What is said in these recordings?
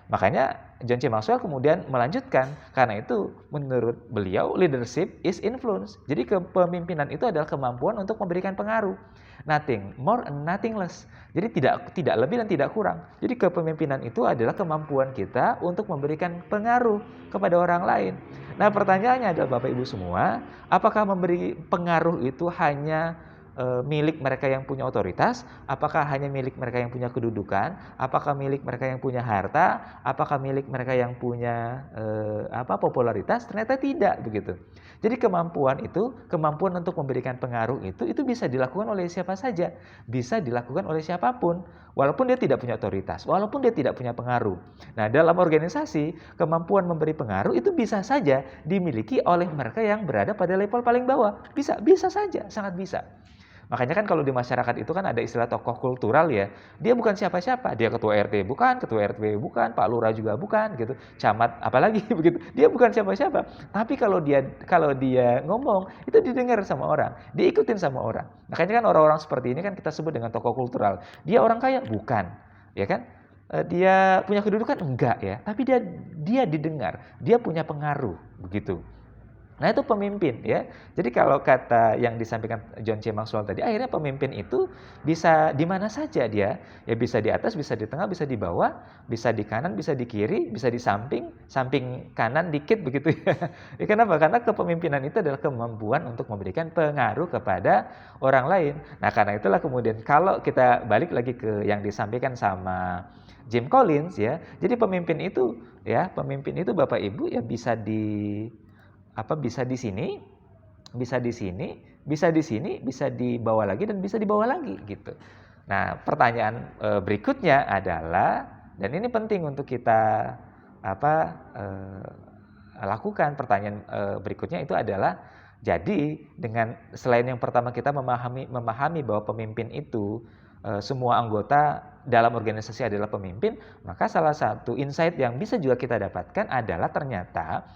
Makanya John C. Maxwell kemudian melanjutkan, karena itu menurut beliau leadership is influence. Jadi kepemimpinan itu adalah kemampuan untuk memberikan pengaruh. Nothing more and nothing less. Jadi tidak lebih dan tidak kurang. Jadi kepemimpinan itu adalah kemampuan kita untuk memberikan pengaruh kepada orang lain. Nah, pertanyaannya adalah Bapak Ibu semua, apakah memberi pengaruh itu hanya milik mereka yang punya otoritas? Apakah hanya milik mereka yang punya kedudukan? Apakah milik mereka yang punya harta? Apakah milik mereka yang punya popularitas? Ternyata tidak begitu. Jadi kemampuan untuk memberikan pengaruh itu bisa dilakukan oleh siapa saja, bisa dilakukan oleh siapapun, walaupun dia tidak punya otoritas, walaupun dia tidak punya pengaruh. Nah, dalam organisasi, kemampuan memberi pengaruh itu bisa saja dimiliki oleh mereka yang berada pada level paling bawah. Bisa saja, sangat bisa. Makanya kan kalau di masyarakat itu kan ada istilah tokoh kultural ya. Dia bukan siapa-siapa, dia ketua RT bukan, ketua RW bukan, Pak Lurah juga bukan gitu. Camat apalagi begitu. Dia bukan siapa-siapa. Tapi kalau dia ngomong itu didengar sama orang, diikutin sama orang. Makanya kan orang-orang seperti ini kan kita sebut dengan tokoh kultural. Dia orang kaya bukan, ya kan? Dia punya kedudukan enggak ya, tapi dia didengar, dia punya pengaruh begitu. Nah, itu pemimpin ya. Jadi kalau kata yang disampaikan John C. Maxwell tadi, akhirnya pemimpin itu bisa di mana saja dia. Ya bisa di atas, bisa di tengah, bisa di bawah, bisa di kanan, bisa di kiri, bisa di samping kanan dikit begitu ya. Ya kenapa? Karena kepemimpinan itu adalah kemampuan untuk memberikan pengaruh kepada orang lain. Nah, karena itulah kemudian kalau kita balik lagi ke yang disampaikan sama Jim Collins ya. Jadi pemimpin itu Bapak Ibu ya bisa di sini, bisa di sini, bisa di sini, bisa dibawa lagi dan bisa dibawa lagi gitu. Nah, pertanyaan berikutnya adalah, dan ini penting untuk kita lakukan. Pertanyaan berikutnya itu adalah, jadi dengan selain yang pertama kita memahami bahwa pemimpin itu semua anggota dalam organisasi adalah pemimpin, maka salah satu insight yang bisa juga kita dapatkan adalah ternyata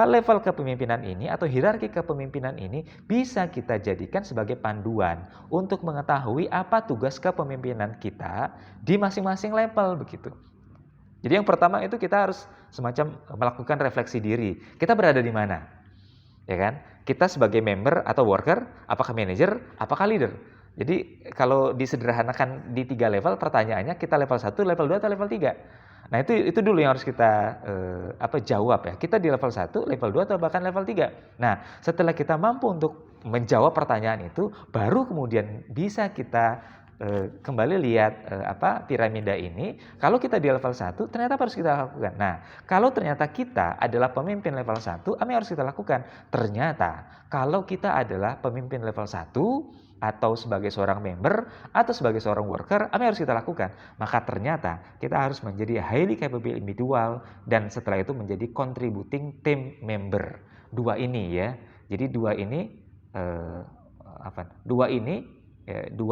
level kepemimpinan ini atau hierarki kepemimpinan ini bisa kita jadikan sebagai panduan untuk mengetahui apa tugas kepemimpinan kita di masing-masing level begitu. Jadi yang pertama itu kita harus semacam melakukan refleksi diri. Kita berada di mana? Ya kan? Kita sebagai member atau worker, apakah manager, apakah leader? Jadi kalau disederhanakan di 3 level, pertanyaannya kita level 1, level 2 atau level 3? Nah, itu dulu yang harus kita jawab ya. Kita di level 1, level 2 atau bahkan level 3. Nah, setelah kita mampu untuk menjawab pertanyaan itu, baru kemudian bisa kita kembali lihat piramida ini. Kalau kita di level 1, ternyata apa harus kita lakukan? Nah, kalau ternyata kita adalah pemimpin level 1, apa yang harus kita lakukan? Ternyata kalau kita adalah pemimpin level 1 atau sebagai seorang member atau sebagai seorang worker, apa yang harus kita lakukan? Maka ternyata kita harus menjadi highly capable individual dan setelah itu menjadi contributing team member. Dua ini ya. Jadi dua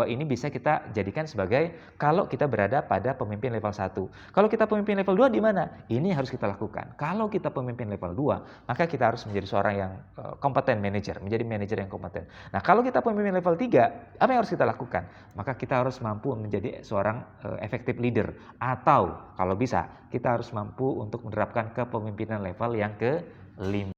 ini bisa kita jadikan sebagai kalau kita berada pada pemimpin level 1. Kalau kita pemimpin level 2 di mana? Ini harus kita lakukan. Kalau kita pemimpin level 2, maka kita harus menjadi seorang yang kompeten manajer, menjadi manajer yang kompeten. Nah, kalau kita pemimpin level 3, apa yang harus kita lakukan? Maka kita harus mampu menjadi seorang effective leader, atau kalau bisa kita harus mampu untuk menerapkan kepemimpinan level yang ke-5.